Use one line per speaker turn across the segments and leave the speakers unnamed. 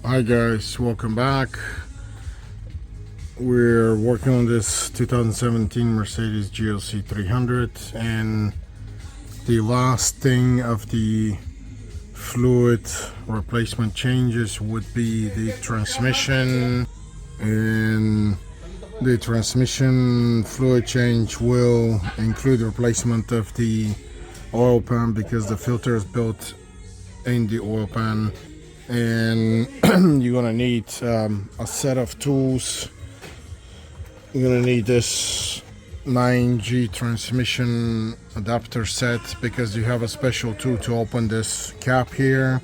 Hi guys, welcome back. We're working on this 2017 Mercedes GLC300, and the last thing of the fluid replacement changes would be the transmission, and the transmission fluid change will include replacement of the oil pan because the filter is built in the oil pan. And you're gonna need a set of tools. You're gonna need this 9G transmission adapter set because you have a special tool to open this cap here,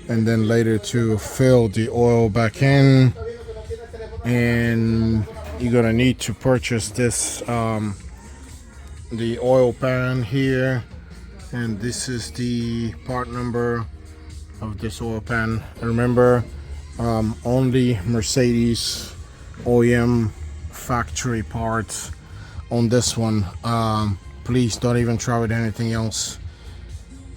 and then later to fill the oil back in. And you're gonna need to purchase this the oil pan here, and this is the part number of this oil pan. Remember, only Mercedes OEM factory parts on this one. Please don't even try with anything else.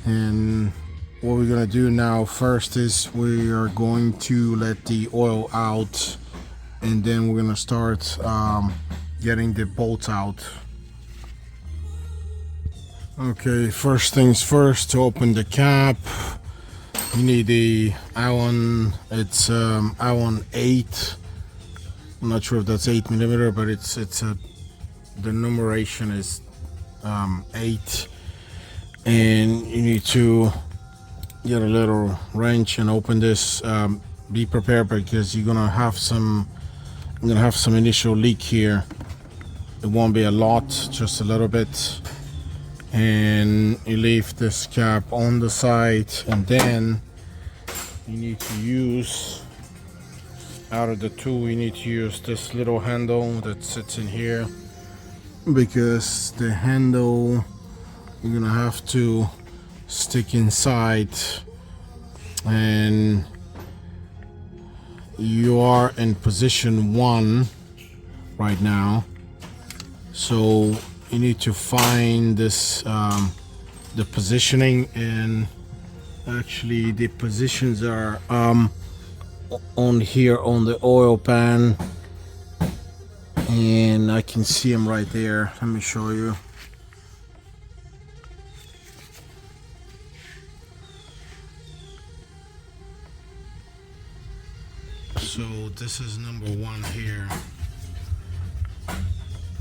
And what we're gonna do now first is we are going to let the oil out, and then we're gonna start getting the bolts out. Okay, first things first, to open the cap you need the Allen. It's Allen 8. I'm not sure if that's 8mm, but it's the numeration is 8, and you need to get a little wrench and open this. Be prepared because you're gonna have some initial leak here. It won't be a lot, just a little bit. And you leave this cap on the side, and then you need to use, out of the two, you need to use this little handle that sits in here, because the handle you're gonna have to stick inside, and you are in position 1 right now, so you need to find this the positioning, and actually the positions are on here on the oil pan, and I can see them right there. Let me show you. So this is number 1 here.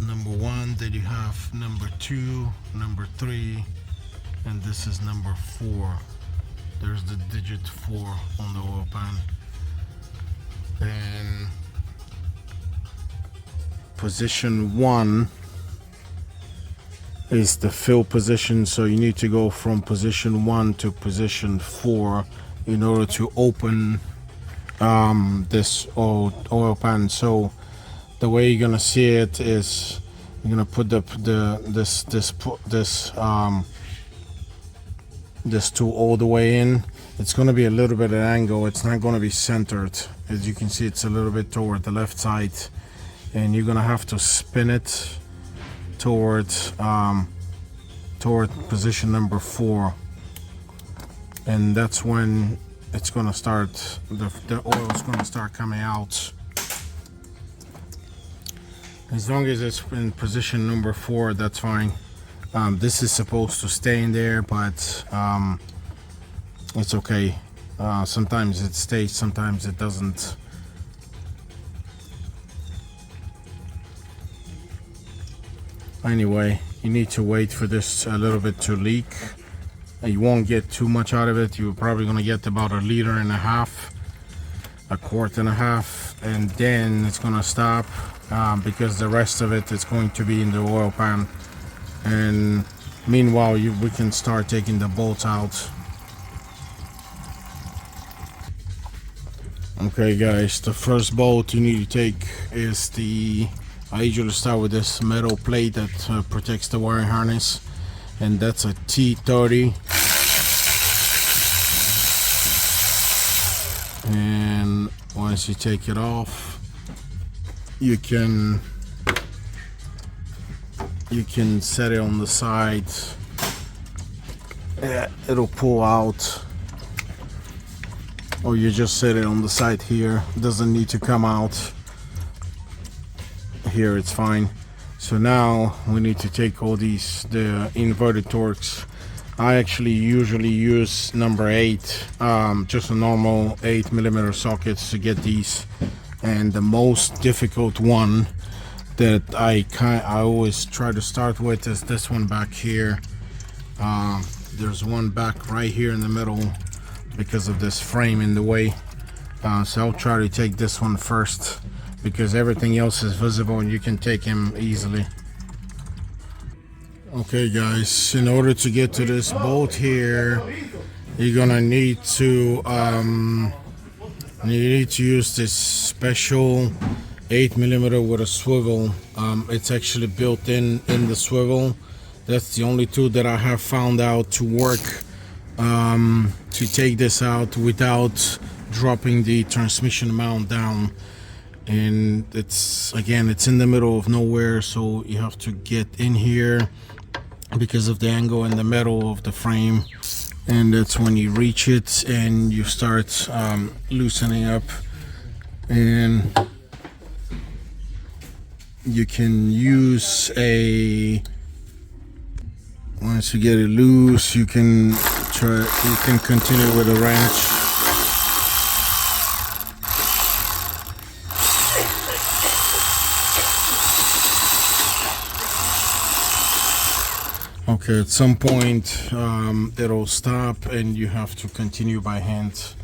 Number 1, then you have number 2, number 3, and this is number 4. There's the digit 4 on the oil pan. And position 1 is the fill position, so you need to go from position 1 to position 4 in order to open this oil pan. So the way you're gonna see it is you're gonna put this tool all the way in. It's gonna be a little bit at an angle. It's not gonna be centered. As you can see, it's a little bit toward the left side, and you're gonna have to spin it toward position number 4, and that's when it's gonna start. The oil is gonna start coming out. As long as it's in position number 4, that's fine. This is supposed to stay in there, but it's okay. Sometimes it stays, sometimes it doesn't. Anyway, you need to wait for this a little bit to leak. You won't get too much out of it. You're probably gonna get about 1.5 liters, 1.5 quarts, and then it's gonna stop, because the rest of it is going to be in the oil pan. And meanwhile, we can start taking the bolts out. Okay guys, the first bolt you need to take is I usually start with this metal plate that protects the wiring harness, and that's a T30. And once you take it off, you can set it on the side. It'll pull out or you just set it on the side here. It doesn't need to come out. Here it's fine. So now we need to take all these, the inverted Torx. I actually usually use number 8, just a normal 8mm sockets to get these. And the most difficult one that I always try to start with is this one back here. There's one back right here in the middle because of this frame in the way. So I'll try to take this one first because everything else is visible and you can take him easily. Okay guys, in order to get to this bolt here, you're gonna need to use this special 8mm with a swivel. It's actually built in the swivel. That's the only tool that I have found out to work to take this out without dropping the transmission mount down. And it's in the middle of nowhere, so you have to get in here because of the angle in the middle of the frame, and that's when you reach it and you start loosening up, and you can use once you get it loose, you can continue with a wrench. Okay, at some point it'll stop and you have to continue by hand.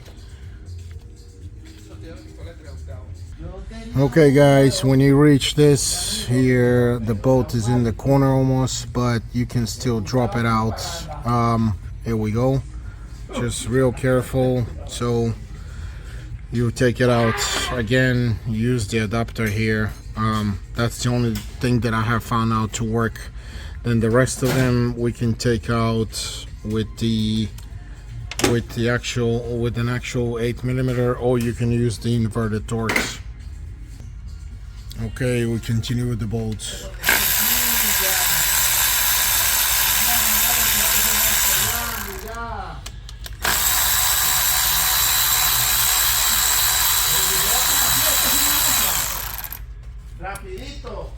Okay guys, when you reach this here, the bolt is in the corner almost, but you can still drop it out. Here we go. Just real careful. So you take it out again, use the adapter here. That's the only thing that I have found out to work. Then the rest of them we can take out with an actual 8mm, or you can use the inverted Torx. Okay, we continue with the bolts.
Rapidito.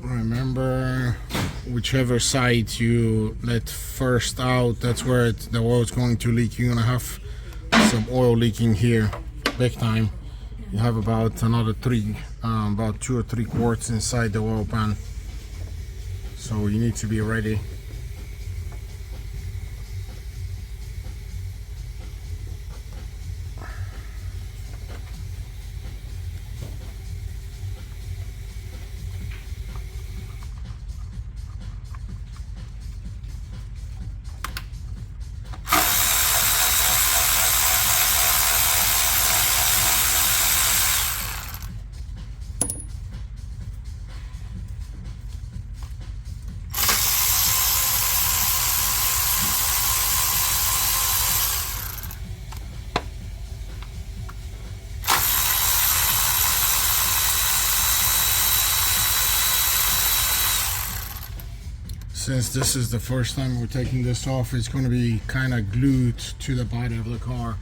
Remember, whichever side you let first out, that's where the oil is going to leak. You're gonna have some oil leaking here, big time. You have about another about 2 or 3 quarts inside the oil pan, so you need to be ready. Since this is the first time we're taking this off, it's going to be kind of glued to the body of the car.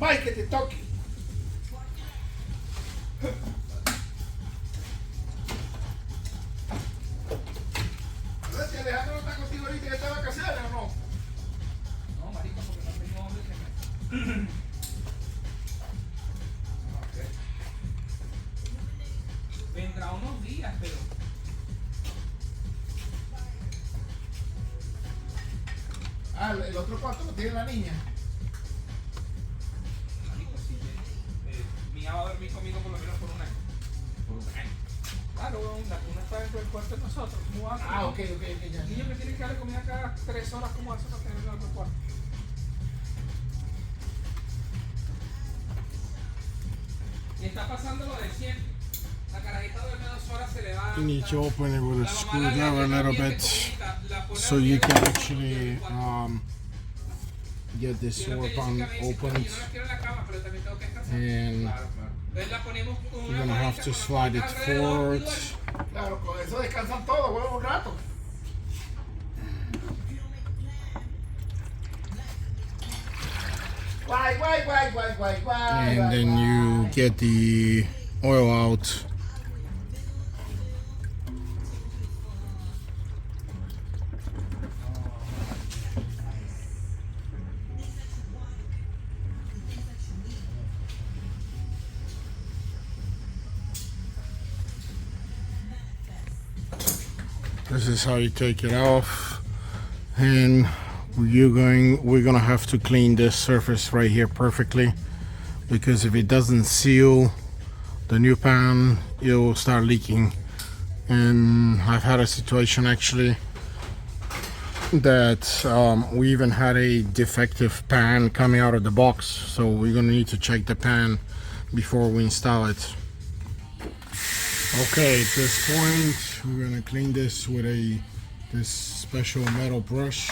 Mike, que te toque. A ver si Alejandro no está contigo. dijiste que estaba casera o no?
No, marico, porque no tengo hombre que me... Vendrá unos días, pero...
Ah, el otro cuarto lo tiene la niña.
Marico, sí, Mía va a dormir conmigo por lo menos por un año. Por un año. Claro, la cuna está dentro del cuarto de nosotros. ¿Cómo va a hacer?
Ah, ok, ya.
El niño me tiene que darle comida cada 3 horas, ¿cómo hace para tener el otro cuarto? Y está pasando lo de siempre. La carajita duerme 2 horas, se levanta.
You need to open it with a
La mamá la
screwdriver a
deja
little
bien
bit
pequeñita, la pone
so
a
you
dormir
can
en el
actually
cuarto.
get this
Y es lo
door
que
pan
Jessica me dice,
opened.
yo no la quiero en la cama, pero también tengo que descansar.
And
Claro. Entonces la ponemos con
you're
una
gonna have
manita,
to
con la
slide it
manita alrededor y
forward.
duerme.
Claro, con eso descansan todos, huevo, un rato. Guay.
And then you get the oil out. This is how you take it off, and we're gonna have to clean this surface right here perfectly, because if it doesn't seal the new pan, it will start leaking. And I've had a situation actually that we even had a defective pan coming out of the box, so we're gonna need to check the pan before we install it. Okay, at this point we're gonna clean this with this special metal brush,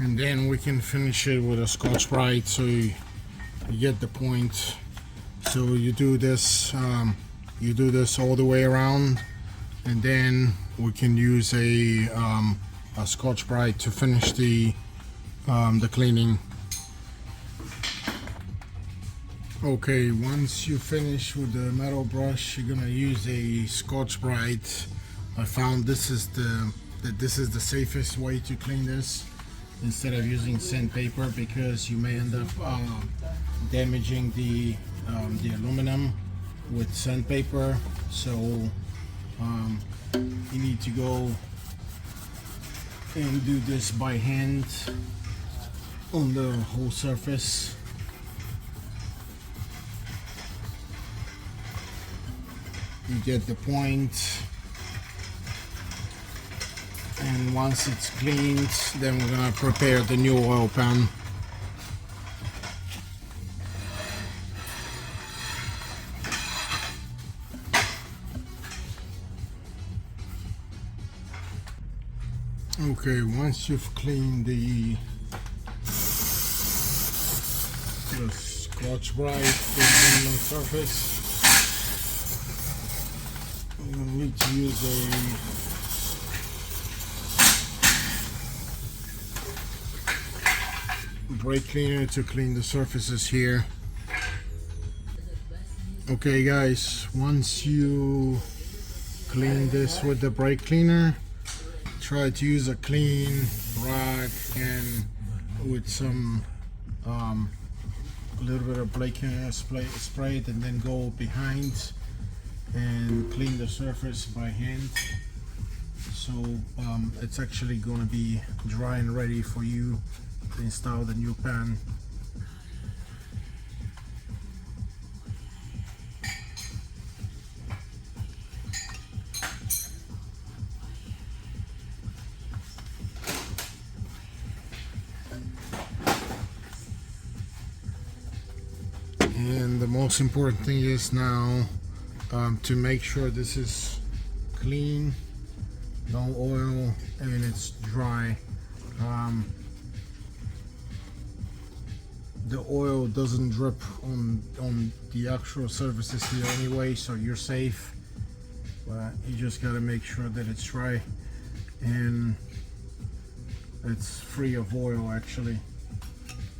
and then we can finish it with a Scotch-Brite, so you get the point. So you do this all the way around, and then we can use a Scotch-Brite to finish the cleaning. Okay, once you finish with the metal brush, you're gonna use a Scotch-Brite. I found this is the safest way to clean this, instead of using sandpaper, because you may end up damaging the aluminum with sandpaper. So you need to go and do this by hand on the whole surface. You get the point. And once it's cleaned, then we're gonna prepare the new oil pan. Okay, once you've cleaned the Scotch-Brite, the aluminum surface, you're gonna need to use a brake cleaner to clean the surfaces here. Okay guys, once you clean this with the brake cleaner, try to use a clean rag and with some a little bit of brake cleaner spray it, and then go behind and clean the surface by hand. So it's actually going to be dry and ready for you to install the new pan. And the most important thing is now to make sure this is clean no oil, and it's dry. The oil doesn't drip on the actual surfaces here anyway, so you're safe, but you just got to make sure that it's dry and it's free of oil actually.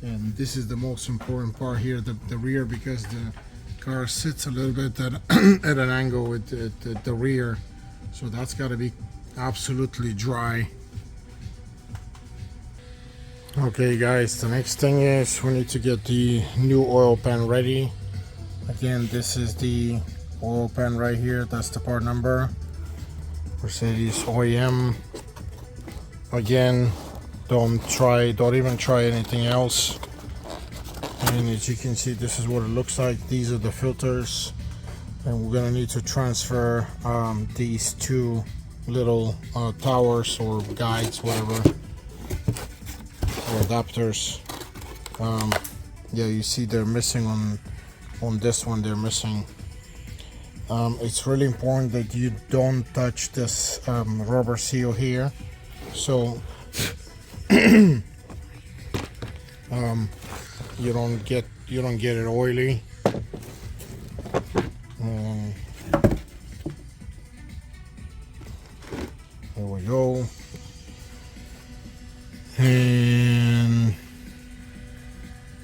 And this is the most important part here, the rear, because the car sits a little bit at an angle with the rear, so that's got to be absolutely dry. Okay guys, the next thing is we need to get the new oil pan ready. Again, this is the oil pan right here, that's the part number, Mercedes OEM. Again, don't even try anything else. And as you can see, this is what it looks like. These are the filters, and we're gonna need to transfer these two little towers or guides, whatever, or adapters. Yeah, you see they're missing on this one. They're missing. It's really important that you don't touch this rubber seal here, so you don't get it oily. There we go. And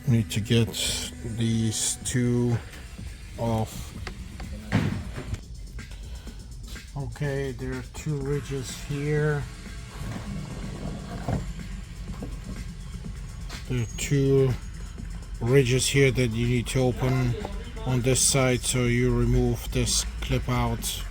we need to get these two off. Okay, there are two ridges here. There are two ridges here that you need to open on this side, so you remove this clip out.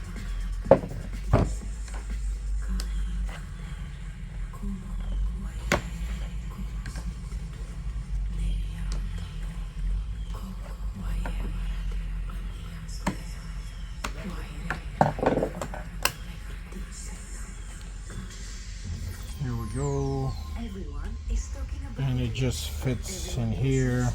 Here we go. And it just fits in here.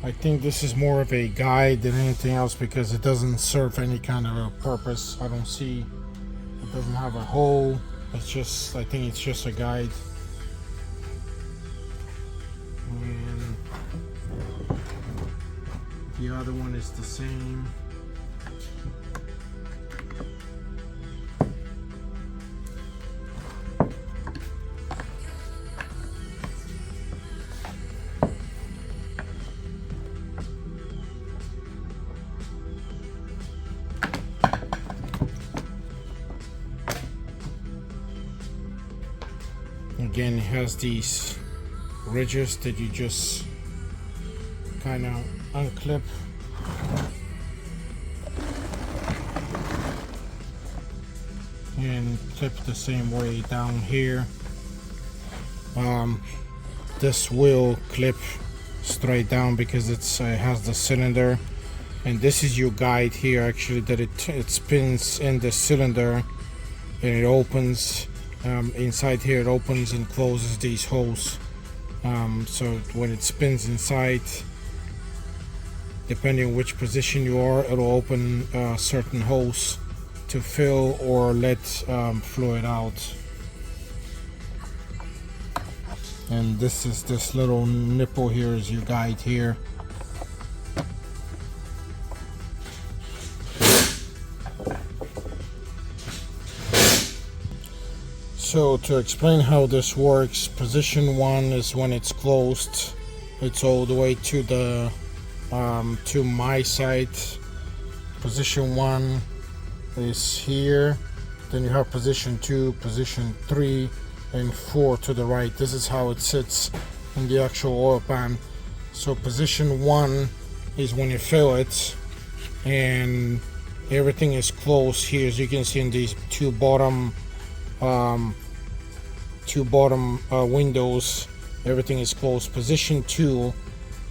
I think this is more of a guide than anything else, because it doesn't serve any kind of a purpose. I don't see, it doesn't have a hole. It's just, I think it's just a guide. And the other one is the same. Again, it has these ridges that you just kind of unclip. And clip the same way down here. This will clip straight down because it has the cylinder, and this is your guide here actually, that it spins in the cylinder and it opens. Inside here it opens and closes these holes, so when it spins inside, depending on which position you are, it'll open certain holes to fill or let fluid out. And this little nipple here is your guide here. So to explain how this works, position 1 is when it's closed. It's all the way to the to my side. Position 1 is here. Then you have position 2, position 3, and 4 to the right. This is how it sits in the actual oil pan. So position 1 is when you fill it, and everything is closed here, as you can see in these two bottom windows. Everything is closed. Position 2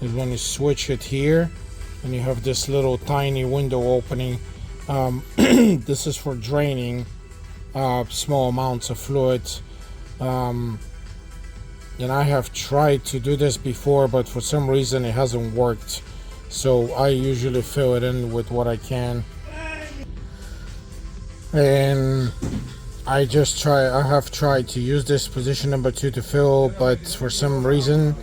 is when you switch it here, and you have this little tiny window opening. This is for draining small amounts of fluid. and I have tried to do this before, but for some reason it hasn't worked. So I usually fill it in with what I can. And I have tried to use this position number 2 to fill, but for some reason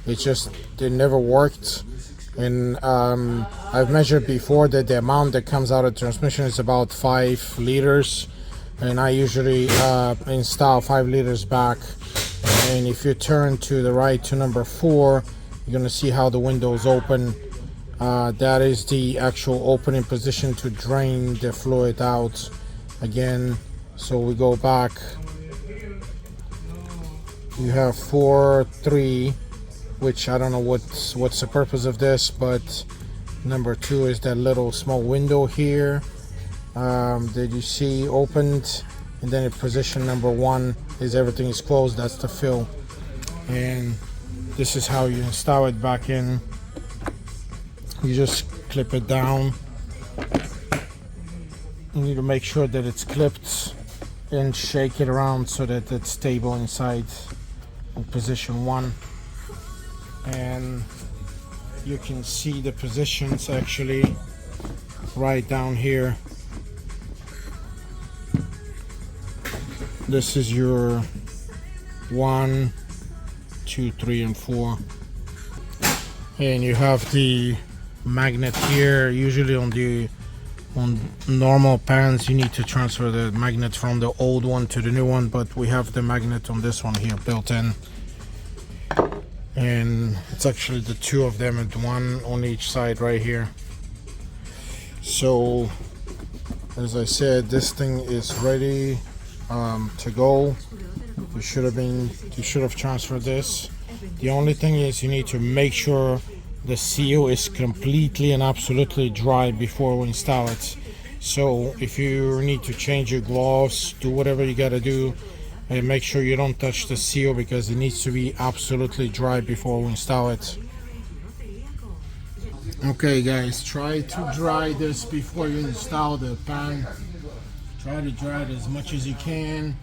it never worked. And I've measured before that the amount that comes out of transmission is about 5 liters, and I usually install 5 liters back. And if you turn to the right to number 4, you're gonna see how the windows open. That is the actual opening position to drain the fluid out again. So we go back, you have 4, 3, which I don't know what's the purpose of this, but number 2 is that little small window here that you see opened, and then in position number 1 is everything is closed, that's the fill. And this is how you install it back in. You just clip it down. You need to make sure that it's clipped and shake it around so that it's stable inside in position 1. And you can see the positions actually right down here. This is your 1, 2, 3, and 4. And you have the magnet here. Usually on normal pans you need to transfer the magnet from the old one to the new one, but we have the magnet on this one here built in, and it's actually the 2 of them and 1 on each side right here. So as I said, this thing is ready to go. You should have transferred this. The only thing is you need to make sure the seal is completely and absolutely dry before we install it. So if you need to change your gloves, do whatever you gotta do, and make sure you don't touch the seal because it needs to be absolutely dry before we install it. Okay guys, try to dry this before you install the pan. Try to dry it as much as you can.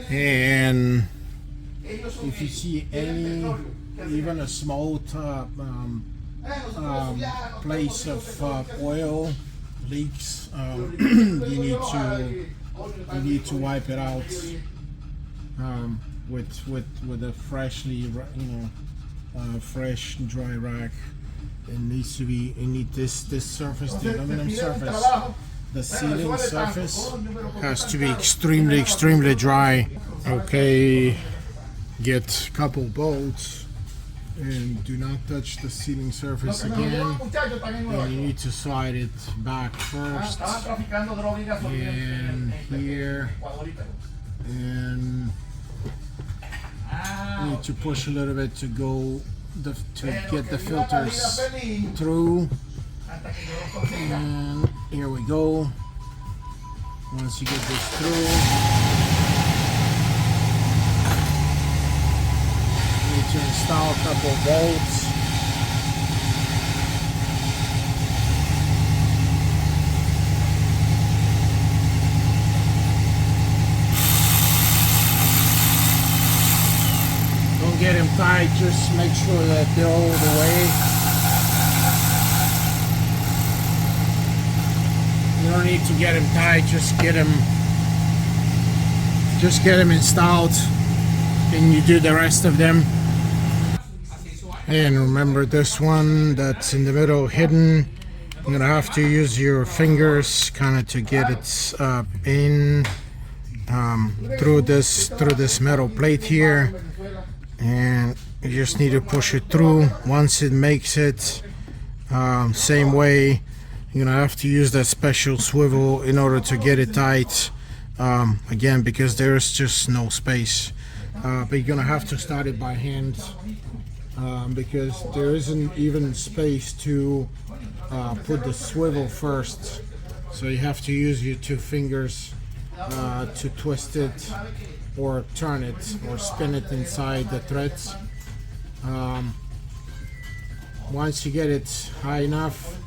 And if you see even a small place of oil leaks, you need to wipe it out with a freshly, fresh dry rack. It needs to be. You need this surface, the aluminum surface, the sealing surface has to be extremely dry. Okay, get a couple bolts and do not touch the sealing surface again. And you need to slide it back first, and here, and you need to push a little bit to get the filters through. And here we go. Once you get this through, you need to install a couple bolts. Don't get them tight, just make sure that they're all the way. You don't need to get them tight, just get them installed, and you do the rest of them. And remember this one that's in the middle hidden, you're gonna have to use your fingers kind of to get it in through this metal plate here, and you just need to push it through. Once it makes it, same way, you're gonna have to use that special swivel in order to get it tight, again, because there's just no space, but you're gonna have to start it by hand, because there isn't even space to put the swivel first, so you have to use your 2 fingers to twist it or turn it or spin it inside the threads. Once you get it high enough,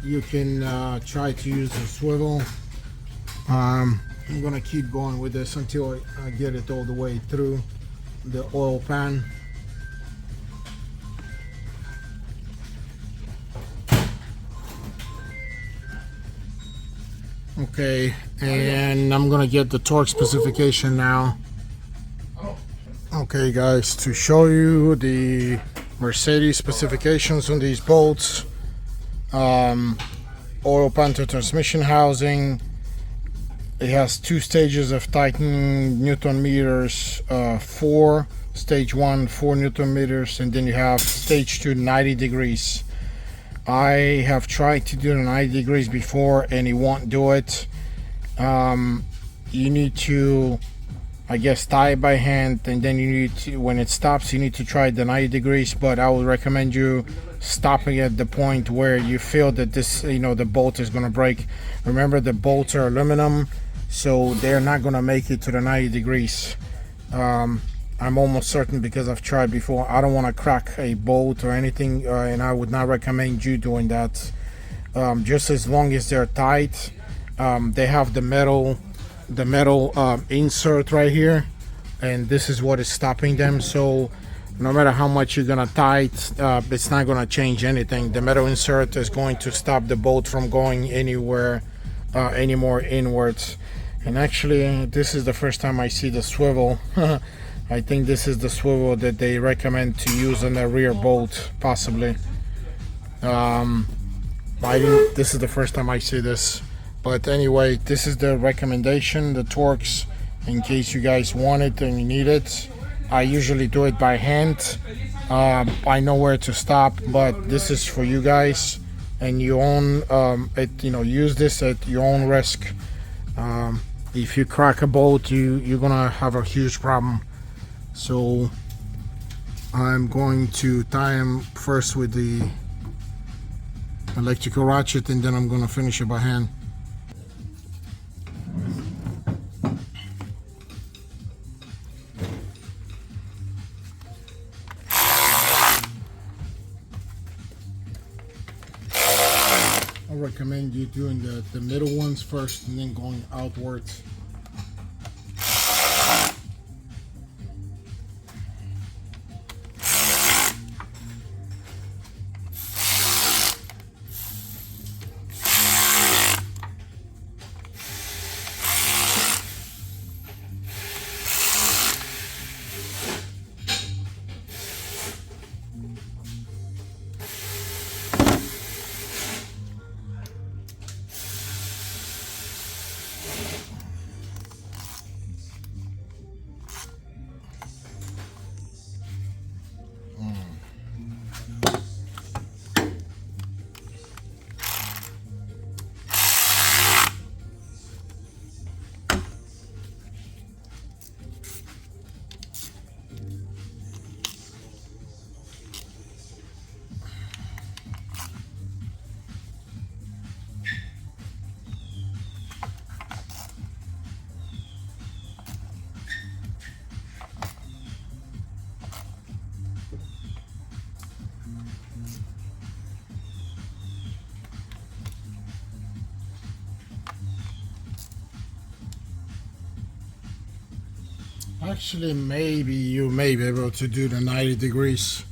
you can try to use the swivel. I'm gonna keep going with this until I get it all the way through the oil pan. Okay, and I'm gonna get the torque specification now. Okay guys, to show you the Mercedes specifications on these bolts. Oil pan to transmission housing. It has 2 stages of tightening, Newton meters, 4, stage 1, 4 Newton meters, and then you have stage 2, 90 degrees. I have tried to do the 90 degrees before and it won't do it. You need to, I guess, tie it by hand, and then you need to, when it stops, you need to try the 90 degrees, but I would recommend you stopping at the point where you feel that this, the bolt is going to break. Remember, the bolts are aluminum, so they're not going to make it to the 90 degrees. I'm almost certain, because I've tried before. I don't want to crack a bolt or anything, and I would not recommend you doing that. Just as long as they're tight. They have the metal insert right here, and this is what is stopping them. So no matter how much you're gonna tight, it's not gonna change anything. The metal insert is going to stop the bolt from going anywhere anymore inwards. And actually, this is the first time I see the swivel. I think this is the swivel that they recommend to use on the rear bolt, possibly. This is the first time I see this. But anyway, this is the recommendation, the torques, in case you guys want it and you need it. I usually do it by hand. I know where to stop, but this is for you guys, and you own it. Use this at your own risk. If you crack a bolt, you're gonna have a huge problem. So I'm going to tie them first with the electrical ratchet, and then I'm gonna finish it by hand. I recommend you doing the middle ones first and then going outwards. Actually, maybe you may be able to do the 90 degrees.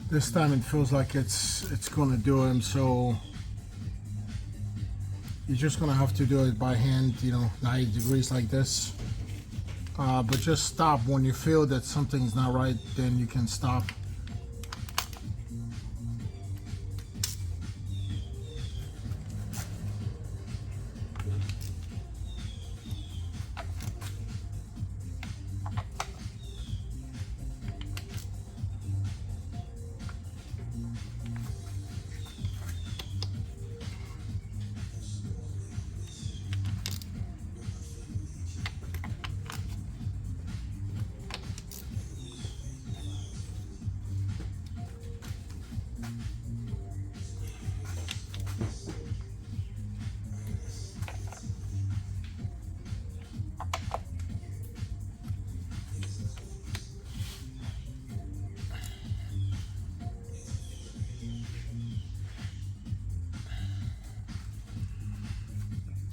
This time it feels like it's gonna do them, so you're just gonna have to do it by hand, 90 degrees like this. But just stop when you feel that something's not right, then you can stop.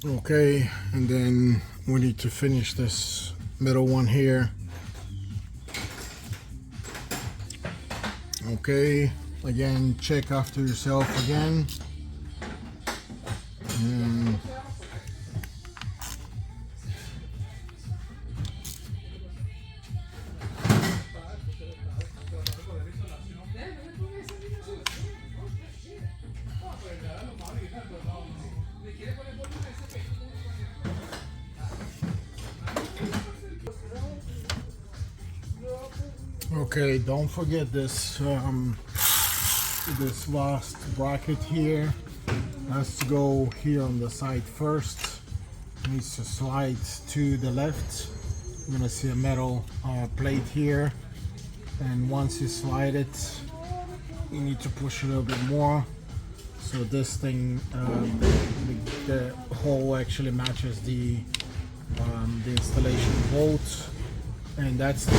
Okay, and then we need to finish this middle one here. Okay, again, check after yourself again. And okay, don't forget this this last bracket here has to go here on the side first. It needs to slide to the left. You're gonna see a metal plate here, and once you slide it, you need to push a little bit more. So this thing, the hole actually matches the installation bolt, and that's the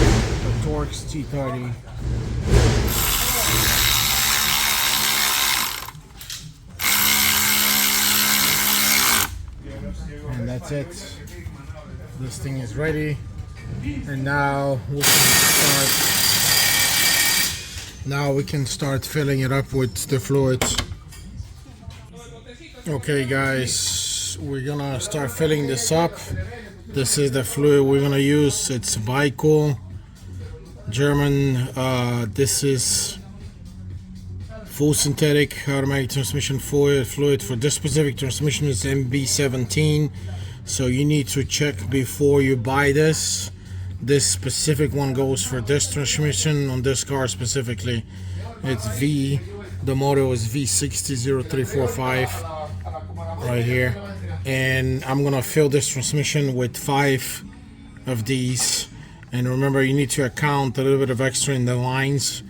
Torx T30. And that's it. This thing is ready, and now we can start filling it up with the fluid. Okay guys, we're gonna start filling this up. This is the fluid we're gonna use. It's Vico, German. This is full synthetic automatic transmission fluid. For this specific transmission is MB17, so you need to check before you buy this. This specific one goes for this transmission on this car specifically. It's V, the model is V600345 right here, and I'm gonna fill this transmission with 5 of these. And remember, you need to account a little bit of extra in the lines,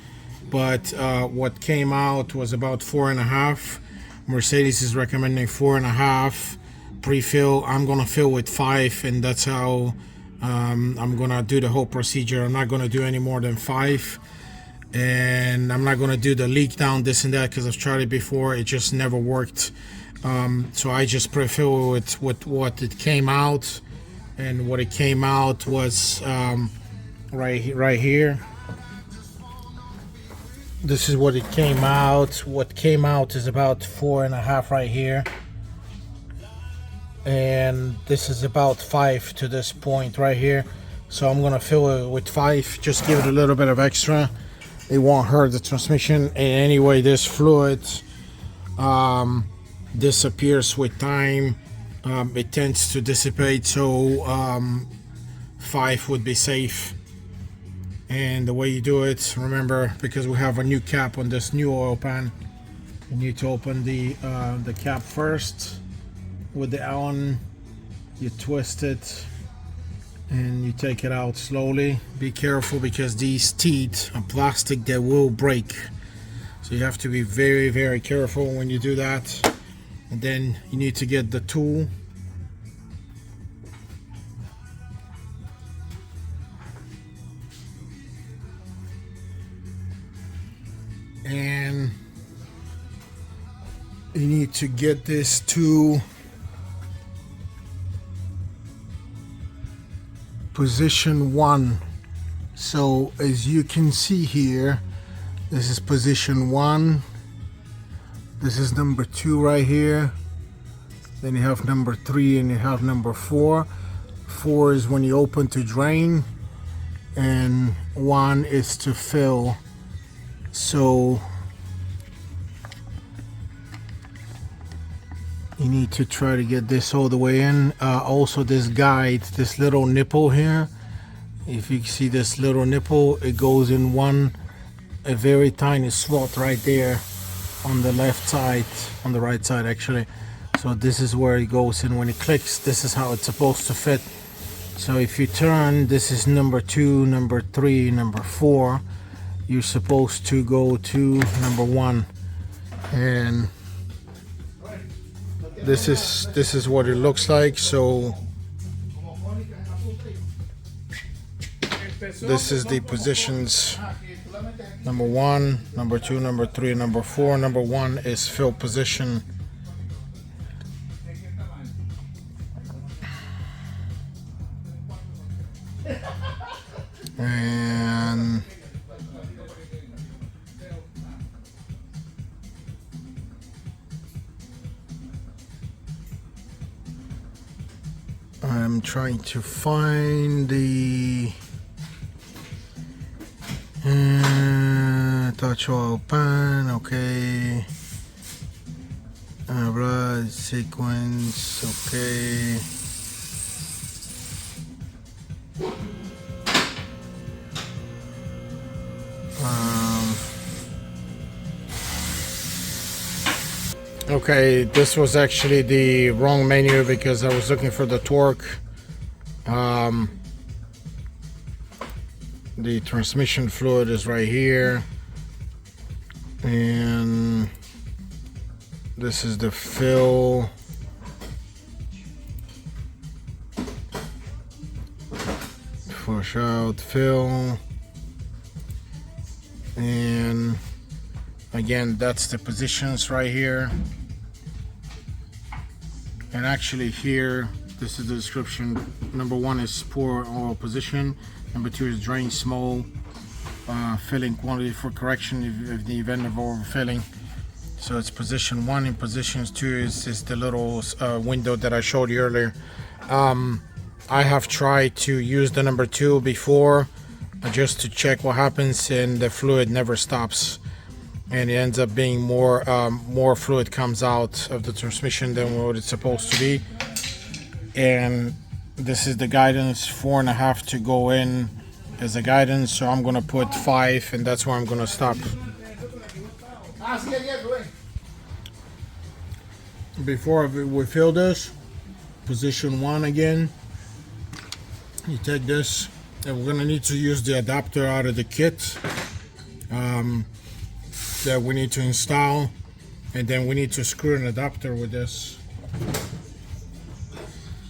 but what came out was about 4.5. Mercedes is recommending 4.5 pre-fill. I'm gonna fill with 5, and that's how I'm gonna do the whole procedure. I'm not gonna do any more than 5, and I'm not gonna do the leak down, this and that, because I've tried it before. It just never worked. So I just pre-fill with what it came out, and what it came out was right here. This is what it came out. What came out is about 4.5 right here, and this is about 5 to this point right here. So I'm gonna fill it with 5. Just give it a little bit of extra. It won't hurt the transmission. And anyway, this fluid disappears with time. It tends to dissipate, so 5 would be safe. And the way you do it, remember, because we have a new cap on this new oil pan, you need to open the cap first with the Allen. You twist it and you take it out slowly. Be careful, because these teeth are plastic, they will break, so you have to be very, very careful when you do that. And then you need to get the tool, and you need to get this to position 1. So as you can see here, this is position 1. This is number 2 right here. Then you have number 3 and you have number 4. 4 is when you open to drain, and 1 is to fill. So you need to try to get this all the way in. Also, this guide, this little nipple here, if you see this little nipple, it goes in a very tiny slot right there on the left side, on the right side actually. So this is where it goes in. When it clicks, this is how it's supposed to fit. So if you turn, this is number 2, number 3, number 4. You're supposed to go to number 1, and this is what it looks like. So this is the positions: number 1, number 2, number 3, number 4. Number 1 is fill position. I'm trying to find the touch oil pan. Okay. Blood sequence. Okay. Okay, this was actually the wrong menu because I was looking for the torque. The transmission fluid is right here, and this is the fill. Flush out, fill, and again, that's the positions right here. And actually here, this is the description. Number 1 is poor oil position. Number 2 is drain small, filling quantity for correction if the event of overfilling. So it's position 1, and positions 2 is the little window that I showed you earlier. I have tried to use the number 2 before just to check what happens, and the fluid never stops, and it ends up being more fluid comes out of the transmission than what it's supposed to be. And this is the guidance, 4.5 to go in as a guidance, so I'm gonna put 5, and that's where I'm gonna stop. Before we fill this, position 1 again, you take this, and we're gonna need to use the adapter out of the kit that we need to install, and then we need to screw an adapter with this.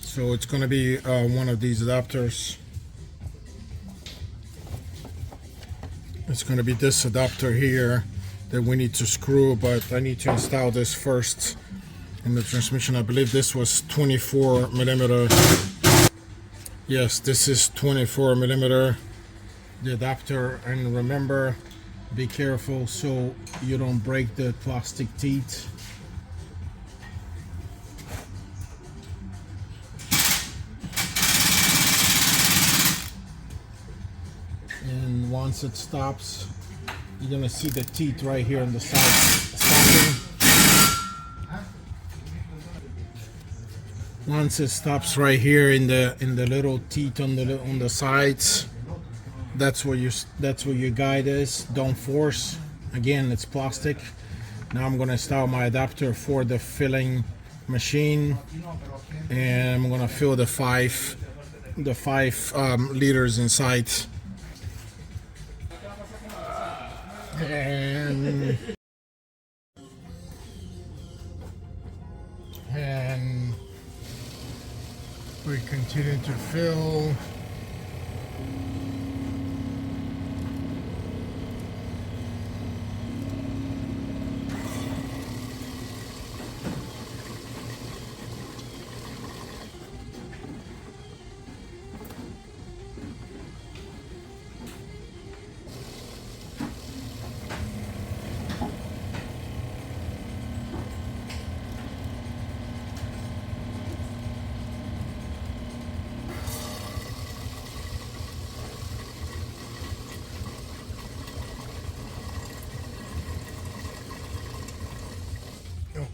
So it's going to be one of these adapters. It's going to be this adapter here that we need to screw, but I need to install this first in the transmission. I believe this was 24 millimeter. Yes, this is 24 millimeter, the adapter. And remember, be careful so you don't break the plastic teeth. And once it stops, you're gonna see the teeth right here on the side stopping. Once it stops right here in the little teeth on the sides, that's where your guide is. Don't force. Again, it's plastic. Now I'm gonna install my adapter for the filling machine, and I'm gonna fill the five liters inside. And we continue to fill.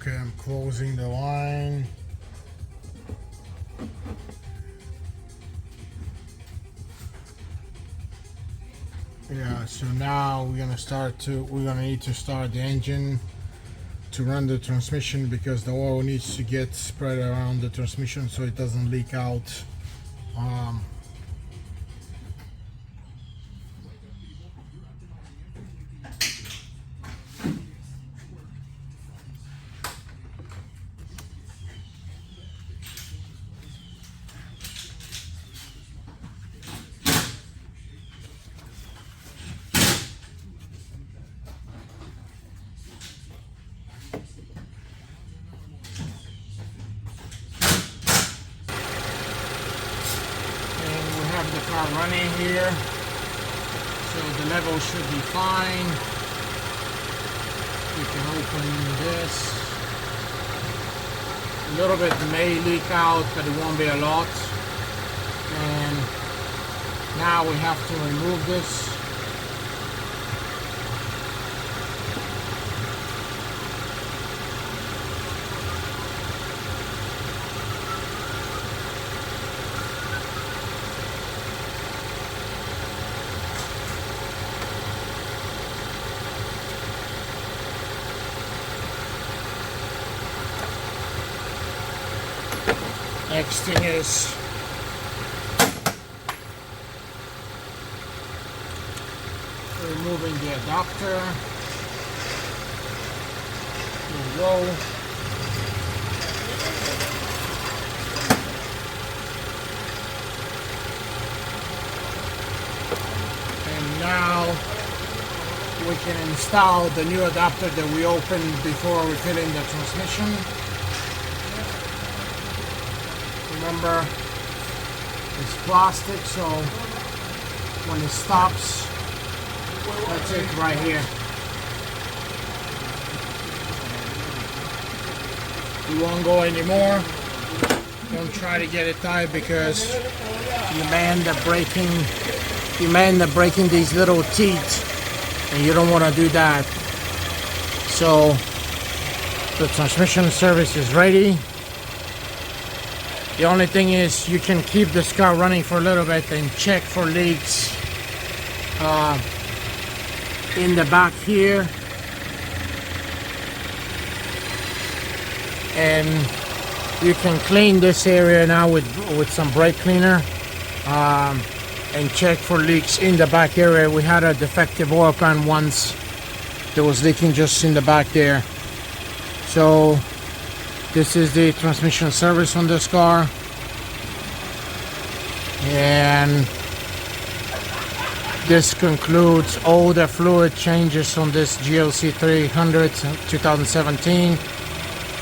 Okay, I'm closing the line. Yeah, so now we're gonna need to start the engine to run the transmission, because the oil needs to get spread around the transmission so it doesn't leak out. The car running here, so the level should be fine. We can open this. A little bit may leak out, but it won't be a lot. And now we have to remove this. Next thing is removing the adapter. There we go. And now we can install the new adapter that we opened before refilling the transmission. Remember, it's plastic, so when it stops, that's it right here. You won't go anymore. Don't try to get it tight because you may end up breaking these little teeth, and you don't want to do that. So the transmission service is ready. The only thing is you can keep this car running for a little bit and check for leaks in the back here. And you can clean this area now with some brake cleaner and check for leaks in the back area. We had a defective oil pan once that was leaking just in the back there. So this is the transmission service on this car, and this concludes all the fluid changes on this GLC300 2017.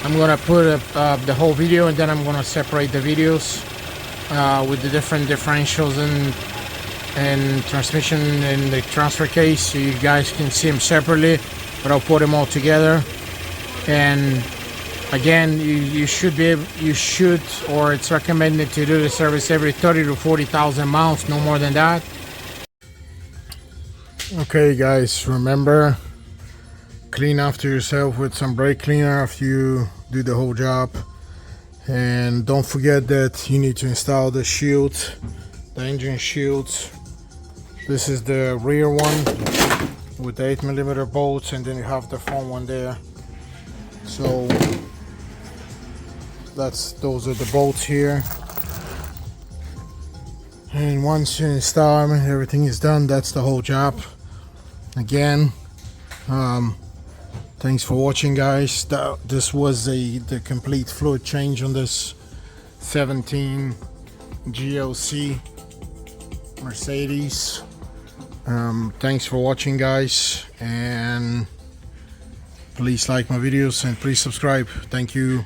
I'm gonna put the whole video, and then I'm gonna separate the videos with the different differentials and transmission and the transfer case, so you guys can see them separately, but I'll put them all together. And again, you should, or it's recommended to do the service every 30 to 40,000 miles, no more than that. Okay guys, remember, clean after yourself with some brake cleaner after you do the whole job. And don't forget that you need to install the shield, the engine shields. This is the rear one with the 8mm bolts, and then you have the front one there. So those are the bolts here, and once you install them, everything is done. That's the whole job. Again, thanks for watching, guys. This was the complete fluid change on this 17 GLC Mercedes. Thanks for watching, guys, and please like my videos and please subscribe. Thank you.